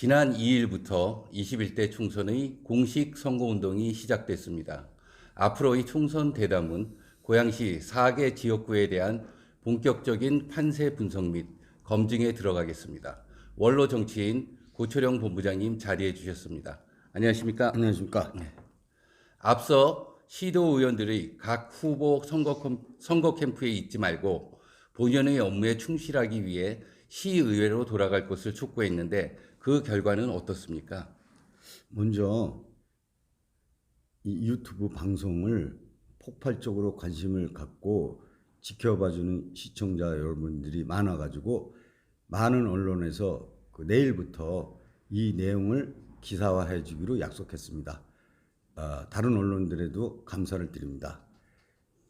지난 2일부터 21대 총선의 공식 선거운동이 시작됐습니다. 앞으로의 총선 대담은 고양시 4개 지역구에 대한 본격적인 판세 분석 및 검증에 들어가겠습니다. 원로 정치인 고초령 본부장님 자리해 주셨습니다. 안녕하십니까? 안녕하십니까? 앞서 시도 의원들의 각 후보 선거 캠프에 있지 말고 본연의 업무에 충실하기 위해 시의회로 돌아갈 것을 촉구했는데 그 결과는 어떻습니까? 먼저 이 유튜브 방송을 폭발적으로 관심을 갖고 지켜봐주는 시청자 여러분들이 많아가지고 많은 언론에서 내일부터 이 내용을 기사화해주기로 약속했습니다. 다른 언론들에도 감사를 드립니다.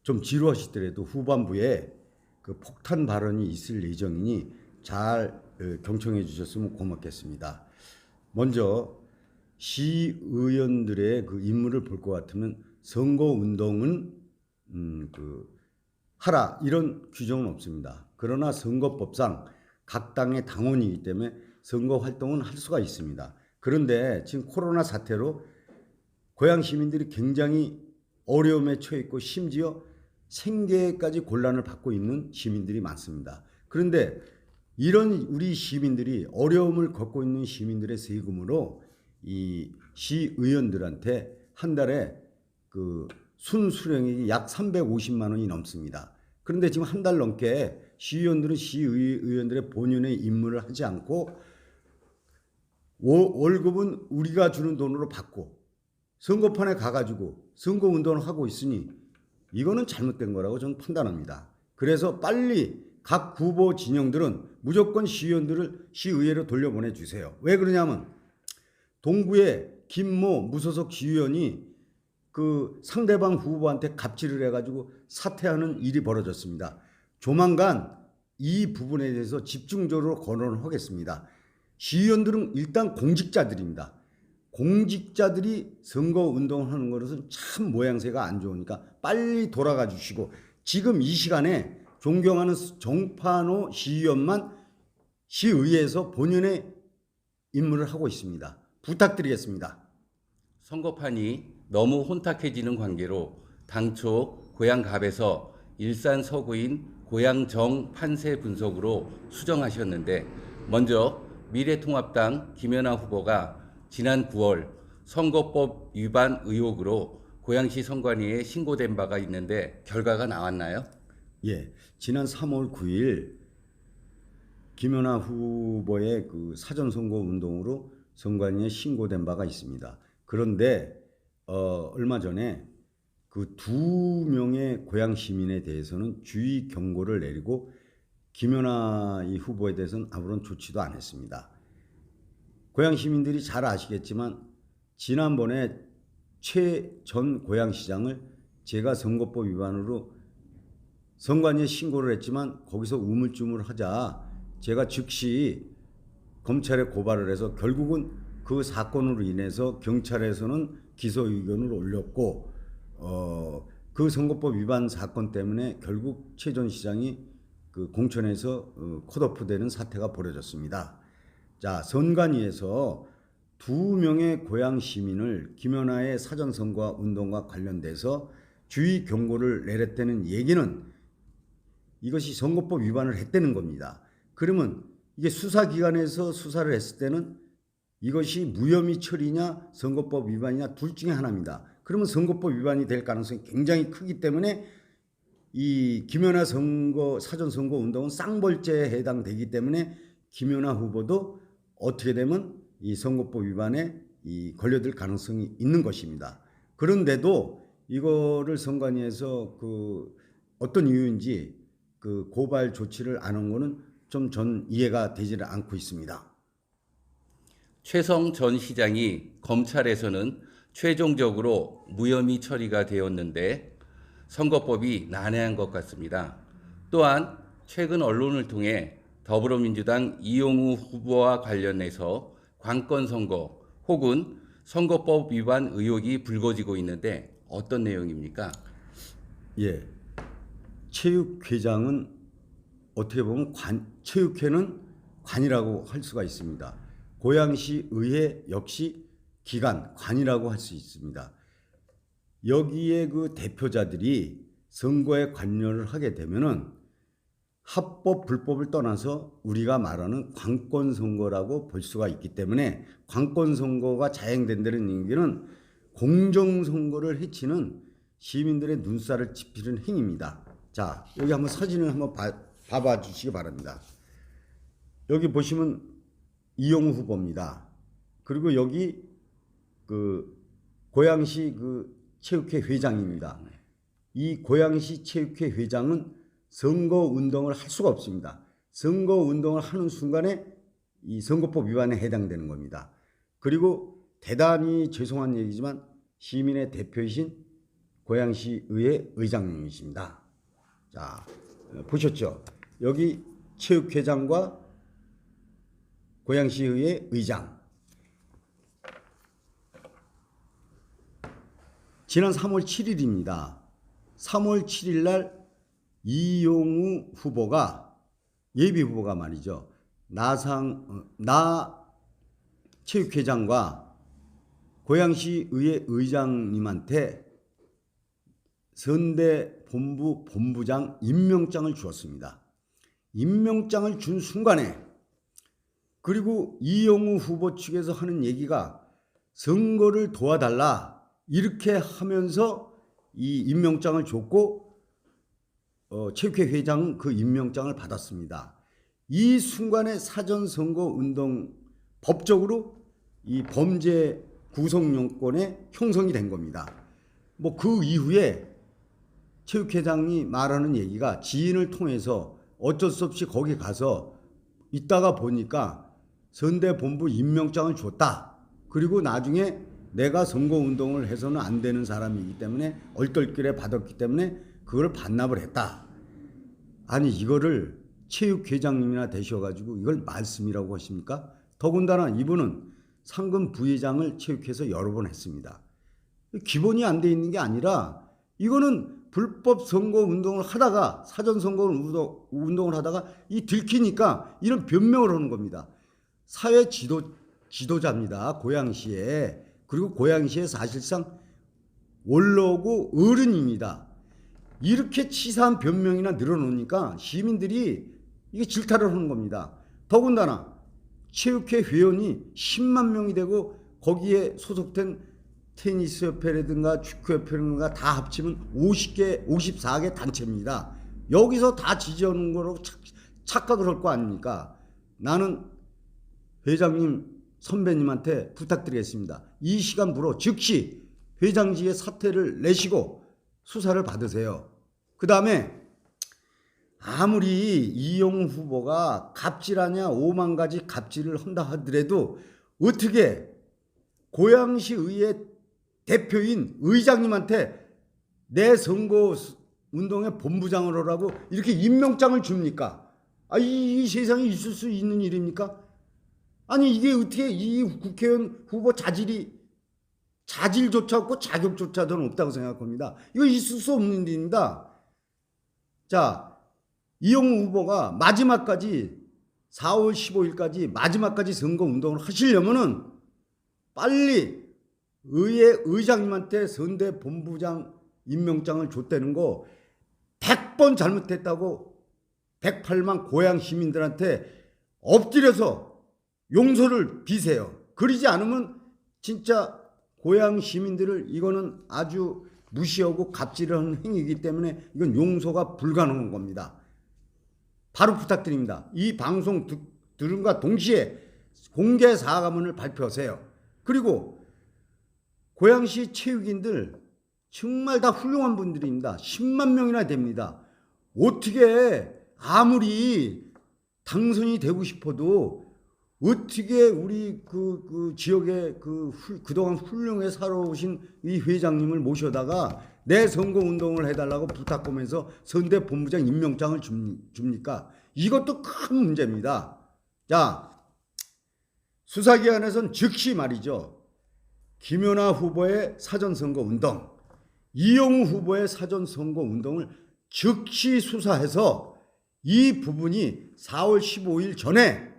좀 지루하시더라도 후반부에 그 폭탄 발언이 있을 예정이니 잘 경청해 주셨으면 고맙겠습니다. 먼저 시의원들의 그 임무를 볼 것 같으면 선거 운동은 하라 이런 규정은 없습니다. 그러나 선거법상 각 당의 당원이기 때문에 선거 활동은 할 수가 있습니다. 그런데 지금 코로나 사태로 고향 시민들이 굉장히 어려움에 처해 있고 심지어 생계까지 곤란을 받고 있는 시민들이 많습니다. 그런데 이런 우리 시민들이 어려움을 겪고 있는 시민들의 세금으로 이 시의원들한테 한 달에 그 순수령액이 약 350만 원이 넘습니다. 그런데 지금 한 달 넘게 시의원들은 시의원들의 본연의 임무를 하지 않고 월급은 우리가 주는 돈으로 받고 선거판에 가가지고 선거운동을 하고 있으니 이거는 잘못된 거라고 저는 판단합니다. 그래서 빨리 각 후보 진영들은 무조건 시의원들을 시의회로 돌려보내주세요. 왜 그러냐면 동구의 김모 무소속 시의원이 그 상대방 후보한테 갑질을 해가지고 사퇴하는 일이 벌어졌습니다. 조만간 이 부분에 대해서 집중적으로 거론을 하겠습니다. 시의원들은 일단 공직자들입니다. 공직자들이 선거운동을 하는 것은 참 모양새가 안 좋으니까 빨리 돌아가 주시고 지금 이 시간에 존경하는 정판호 시의원만 시의회에서 본연의 임무를 하고 있습니다. 부탁드리겠습니다. 선거판이 너무 혼탁해지는 관계로 당초 고양갑에서 일산 서구인 고양정 판세 분석으로 수정하셨는데 먼저 미래통합당 김연아 후보가 지난 9월 선거법 위반 의혹으로 고양시 선관위에 신고된 바가 있는데 결과가 나왔나요? 예, 지난 3월 9일 김연아 후보의 그 사전선거 운동으로 선관위에 신고된 바가 있습니다. 그런데 얼마 전에 그 2명의 고양 시민에 대해서는 주의 경고를 내리고 김연아 이 후보에 대해서는 아무런 조치도 안 했습니다. 고양 시민들이 잘 아시겠지만 지난번에 최 전 고양시장을 제가 선거법 위반으로 선관위에 신고를 했지만 거기서 우물쭈물하자 제가 즉시 검찰에 고발을 해서 결국은 그 사건으로 인해서 경찰에서는 기소 의견을 올렸고 그 선거법 위반 사건 때문에 결국 최 전 시장이 그 공천에서 컷오프되는 사태가 벌어졌습니다. 자, 선관위에서 2명의 고양 시민을 김연아의 사전선거 운동과 관련돼서 주의 경고를 내렸다는 얘기는 이것이 선거법 위반을 했다는 겁니다. 그러면 이게 수사기관에서 수사를 했을 때는 이것이 무혐의 처리냐 선거법 위반이냐 둘 중에 하나입니다. 그러면 선거법 위반이 될 가능성이 굉장히 크기 때문에 이 김연아 사전선거 운동은 쌍벌죄에 해당되기 때문에 김연아 후보도 어떻게 되면 이 선거법 위반에 걸려들 가능성이 있는 것입니다. 그런데도 이거를 선관위에서 그 어떤 이유인지 그 고발 조치를 안 한 거는 좀 전 이해가 되지를 않고 있습니다. 최성 전 시장이 검찰에서는 최종적으로 무혐의 처리가 되었는데 선거법이 난해한 것 같습니다. 또한 최근 언론을 통해 더불어민주당 이용우 후보와 관련해서 관건 선거 혹은 선거법 위반 의혹이 불거지고 있는데 어떤 내용입니까? 예, 체육회장은 어떻게 보면 체육회는 관이라고 할 수가 있습니다. 고양시 의회 역시 관이라고 할 수 있습니다. 여기에 그 대표자들이 선거에 관여를 하게 되면은 합법 불법을 떠나서 우리가 말하는 관권 선거라고 볼 수가 있기 때문에 관권 선거가 자행된다는 얘기는 공정 선거를 해치는 시민들의 눈살을 찌푸리는 행위입니다. 자, 여기 한번 사진을 한번 봐봐 주시기 바랍니다. 여기 보시면 이용우 후보입니다. 그리고 여기 그 고양시 그 체육회 회장입니다. 이 고양시 체육회 회장은 선거 운동을 할 수가 없습니다. 선거 운동을 하는 순간에 이 선거법 위반에 해당되는 겁니다. 그리고 대단히 죄송한 얘기지만 시민의 대표이신 고양시 의회 의장님이십니다. 자, 보셨죠? 여기 체육회장과 고양시 의회 의장. 지난 3월 7일입니다. 3월 7일 날 이용우 후보가 예비 후보가 말이죠. 나 체육회장과 고양시 의회 의장님한테 선대 본부 본부장 임명장을 주었습니다. 임명장을 준 순간에 그리고 이용우 후보 측에서 하는 얘기가 선거를 도와달라 이렇게 하면서 이 임명장을 줬고 체육회 회장은 그 임명장을 받았습니다. 이 순간에 사전선거운동 법적으로 이 범죄 구성요건에 형성이 된 겁니다. 뭐 그 이후에 체육회장이 말하는 얘기가 지인을 통해서 어쩔 수 없이 거기 가서 있다가 보니까 선대본부 임명장을 줬다. 그리고 나중에 내가 선거운동을 해서는 안 되는 사람이기 때문에 얼떨결에 받았기 때문에 그걸 반납을 했다. 아니 이거를 체육회장님이나 되셔가지고 이걸 말씀이라고 하십니까? 더군다나 이분은 상금 부회장을 체육회에서 여러 번 했습니다. 기본이 안 돼 있는 게 아니라 이거는 불법 선거 운동을 하다가 사전선거 운동을 하다가 이 들키니까 이런 변명을 하는 겁니다. 사회 지도자입니다. 고양시에. 그리고 고양시에 사실상 원로고 어른입니다. 이렇게 치사한 변명이나 늘어놓으니까 시민들이 이게 질타를 하는 겁니다. 더군다나 체육회 회원이 10만 명이 되고 거기에 소속된 테니스협회라든가 축구협회라든가 다 합치면 54개 단체입니다. 여기서 다 지지하는 거라고 착각을 할 거 아닙니까? 나는 회장님 선배님한테 부탁드리겠습니다. 이 시간부로 즉시 회장직의 사퇴를 내시고 수사를 받으세요. 그 다음에 아무리 이용우 후보가 갑질하냐 5만 가지 갑질을 한다 하더라도 어떻게 고양시 의회 대표인 의장님한테 내 선거 운동의 본부장을 하라고 이렇게 임명장을 줍니까? 이 세상에 있을 수 있는 일입니까? 아니 이게 어떻게 이 국회의원 후보 자질조차 없고 자격조차 저는 없다고 생각합니다. 이거 있을 수 없는 일입니다. 자, 이용우 후보가 마지막까지 4월 15일까지 마지막까지 선거운동을 하시려면은 빨리 의회 의장님한테 선대 본부장 임명장을 줬다는 거 100번 잘못했다고 108만 고양 시민들한테 엎드려서 용서를 비세요. 그러지 않으면 진짜 고양 시민들을 이거는 아주 무시하고 갑질을 하는 행위이기 때문에 이건 용서가 불가능한 겁니다. 바로 부탁드립니다. 이 방송 들음과 동시에 공개 사과문을 발표하세요. 그리고 고양시 체육인들 정말 다 훌륭한 분들입니다. 10만 명이나 됩니다. 어떻게 아무리 당선이 되고 싶어도 어떻게 우리 그 지역에 그동안 훌륭하게 살아오신 이 회장님을 모셔다가 내 선거 운동을 해달라고 부탁하면서 선대 본부장 임명장을 줍니까? 이것도 큰 문제입니다. 자, 수사기관에서는 즉시 말이죠. 김연아 후보의 사전선거 운동, 이용우 후보의 사전선거 운동을 즉시 수사해서 이 부분이 4월 15일 전에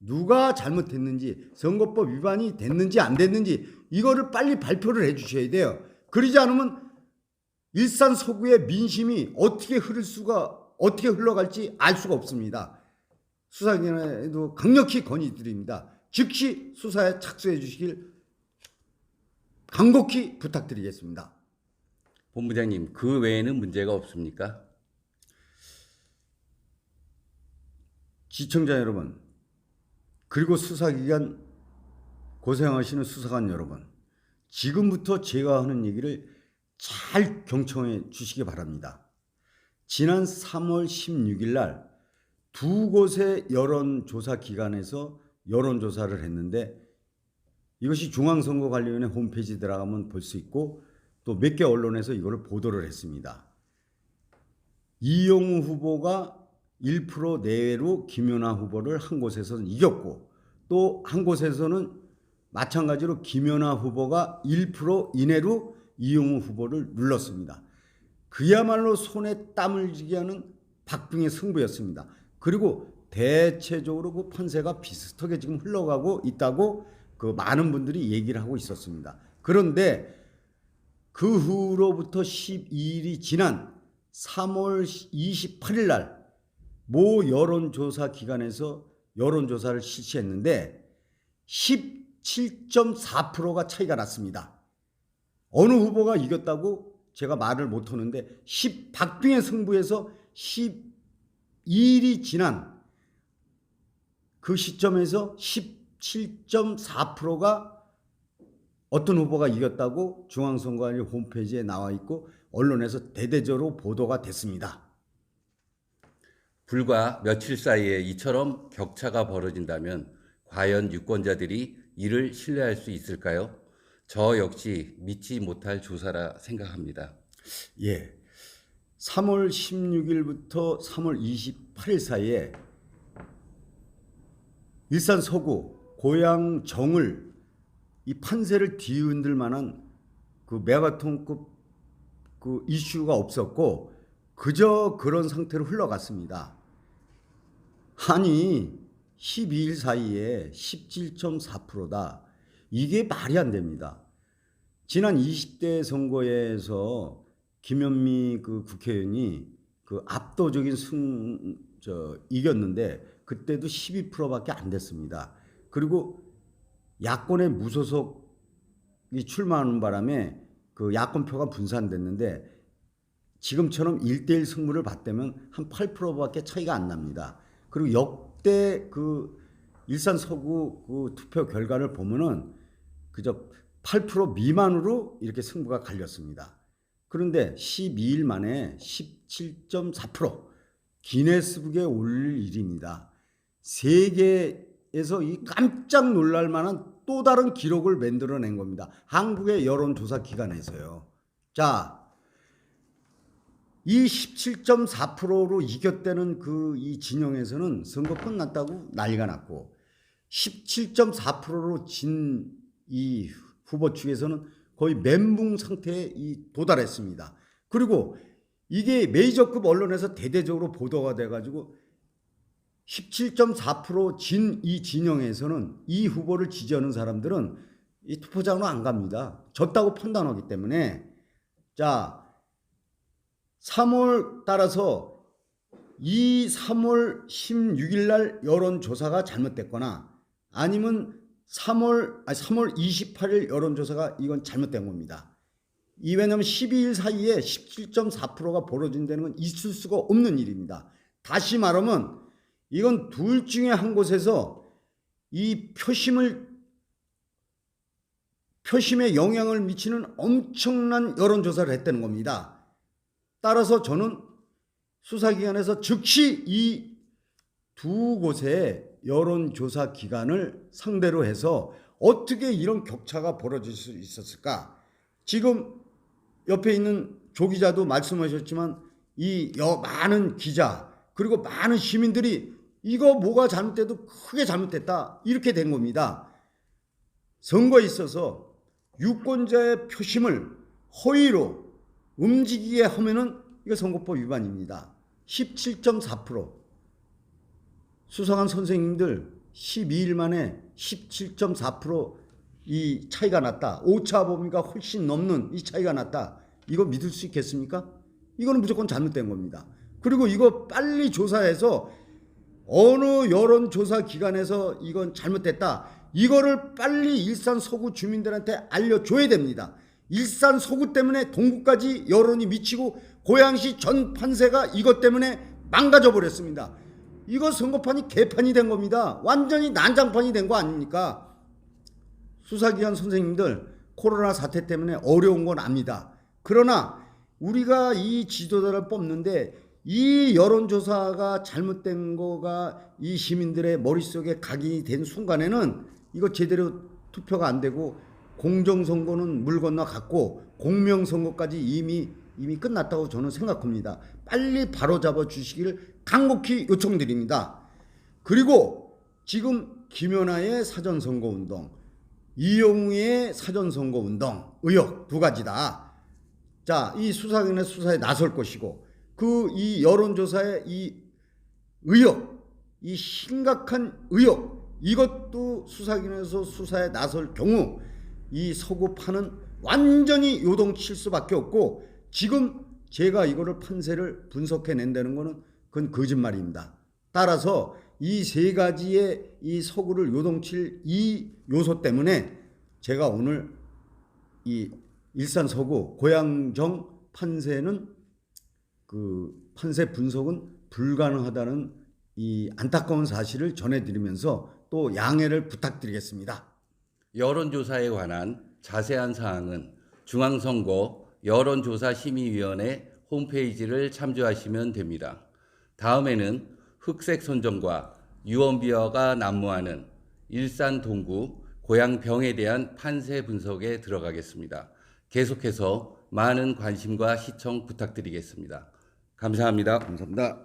누가 잘못했는지, 선거법 위반이 됐는지 안 됐는지 이거를 빨리 발표를 해 주셔야 돼요. 그러지 않으면 일산 서구의 민심이 어떻게 흘러갈지 알 수가 없습니다. 수사기관에도 강력히 건의드립니다. 즉시 수사에 착수해 주시길 간곡히 부탁드리겠습니다. 본부장님, 그 외에는 문제가 없습니까? 시청자 여러분, 그리고 수사기관 고생하시는 수사관 여러분, 지금부터 제가 하는 얘기를 잘 경청해 주시기 바랍니다. 지난 3월 16일 날 두 곳의 여론조사 기관에서 여론조사를 했는데, 이것이 중앙선거관리위원회 홈페이지 들어가면 볼 수 있고 또 몇 개 언론에서 이거를 보도를 했습니다. 이용우 후보가 1% 내외로 김연아 후보를 한 곳에서는 이겼고, 또 한 곳에서는 마찬가지로 김연아 후보가 1% 이내로 이용우 후보를 눌렀습니다. 그야말로 손에 땀을 쥐게 하는 박빙의 승부였습니다. 그리고 대체적으로 그 판세가 비슷하게 지금 흘러가고 있다고 그 많은 분들이 얘기를 하고 있었습니다. 그런데 그 후로부터 12일이 지난 3월 28일 날 모 여론조사 기관에서 여론조사를 실시했는데 17.4%가 차이가 났습니다. 어느 후보가 이겼다고 제가 말을 못하는데 박빙의 승부에서 12일이 지난 그 시점에서 17.4%가 어떤 후보가 이겼다고 중앙선거관리 홈페이지에 나와 있고 언론에서 대대적으로 보도가 됐습니다. 불과 며칠 사이에 이처럼 격차가 벌어진다면 과연 유권자들이 이를 신뢰할 수 있을까요? 저 역시 믿지 못할 조사라 생각합니다. 예, 3월 16일부터 3월 28일 사이에 일산 서구 고양 정을 이 판세를 뒤흔들 만한 그 메가톤급 그 이슈가 없었고 그저 그런 상태로 흘러갔습니다. 아니 12일 사이에 17.4%다. 이게 말이 안 됩니다. 지난 20대 선거에서 김현미 그 국회의원이 그 압도적인 이겼는데 그때도 12%밖에 안 됐습니다. 그리고 야권의 무소속이 출마하는 바람에 그 야권표가 분산됐는데 지금처럼 1대1 승부를 봤다면 한 8%밖에 차이가 안 납니다. 그리고 역대 그 일산 서구 그 투표 결과를 보면은 그저 8% 미만으로 이렇게 승부가 갈렸습니다. 그런데 12일 만에 17.4% 기네스북에 올릴 일입니다. 세계에서 이 깜짝 놀랄 만한 또 다른 기록을 만들어낸 겁니다. 한국의 여론조사 기관에서요. 자, 이 17.4%로 이겼다는 그 이 진영에서는 선거 끝났다고 난리가 났고 17.4%로 진 이 후보 측에서는 거의 멘붕 상태에 도달했습니다. 그리고 이게 메이저급 언론에서 대대적으로 보도가 돼가지고 17.4% 진 이 진영에서는 이 후보를 지지하는 사람들은 이 투표장으로 안 갑니다. 졌다고 판단하기 때문에. 자, 3월 따라서 이 3월 16일 날 여론조사가 잘못됐거나 아니면 3월 28일 여론조사가 이건 잘못된 겁니다. 왜냐하면 12일 사이에 17.4%가 벌어진다는 건 있을 수가 없는 일입니다. 다시 말하면 이건 둘 중에 한 곳에서 이 표심에 영향을 미치는 엄청난 여론조사를 했다는 겁니다. 따라서 저는 수사기관에서 즉시 이 두 곳의 여론조사 기관을 상대로 해서 어떻게 이런 격차가 벌어질 수 있었을까? 지금 옆에 있는 조 기자도 말씀하셨지만 이 많은 기자 그리고 많은 시민들이 이거 뭐가 잘못돼도 크게 잘못됐다 이렇게 된 겁니다. 선거에 있어서 유권자의 표심을 허위로 움직이게 하면은 이거 선거법 위반입니다. 17.4% 수사관 선생님들 12일 만에 17.4%이 차이가 났다. 오차 범위가 훨씬 넘는 이 차이가 났다. 이거 믿을 수 있겠습니까? 이거는 무조건 잘못된 겁니다. 그리고 이거 빨리 조사해서 어느 여론조사 기관에서 이건 잘못됐다. 이거를 빨리 일산 서구 주민들한테 알려줘야 됩니다. 일산 서구 때문에 동구까지 여론이 미치고 고양시 전 판세가 이것 때문에 망가져 버렸습니다. 이거 선거판이 개판이 된 겁니다. 완전히 난장판이 된 거 아닙니까? 수사기관 선생님들 코로나 사태 때문에 어려운 건 압니다. 그러나 우리가 이 지도자를 뽑는데 이 여론조사가 잘못된 거가 이 시민들의 머릿속에 각인이 된 순간에는 이거 제대로 투표가 안 되고 공정선거는 물 건너갔고 공명선거까지 이미 끝났다고 저는 생각합니다. 빨리 바로잡아 주시길 간곡히 요청드립니다. 그리고 지금 김연아의 사전선거운동, 이용우의 사전선거운동 의혹 두 가지다. 자, 이 수사기관의 수사에 나설 것이고 이 여론조사의 이 의혹, 이 심각한 의혹, 이것도 수사기관에서 수사에 나설 경우 이 서구판은 완전히 요동칠 수밖에 없고 지금 제가 이거를 판세를 분석해 낸다는 거는 그건 거짓말입니다. 따라서 이 세 가지의 이 서구를 요동칠 이 요소 때문에 제가 오늘 이 일산 서구 고양정 판세는 판세 분석은 불가능하다는 이 안타까운 사실을 전해드리면서 또 양해를 부탁드리겠습니다. 여론조사에 관한 자세한 사항은 중앙선거 여론조사심의위원회 홈페이지를 참조하시면 됩니다. 다음에는 흑색 선정과 유언비어가 난무하는 일산 동구 고양병에 대한 판세 분석에 들어가겠습니다. 계속해서 많은 관심과 시청 부탁드리겠습니다. 감사합니다. 감사합니다.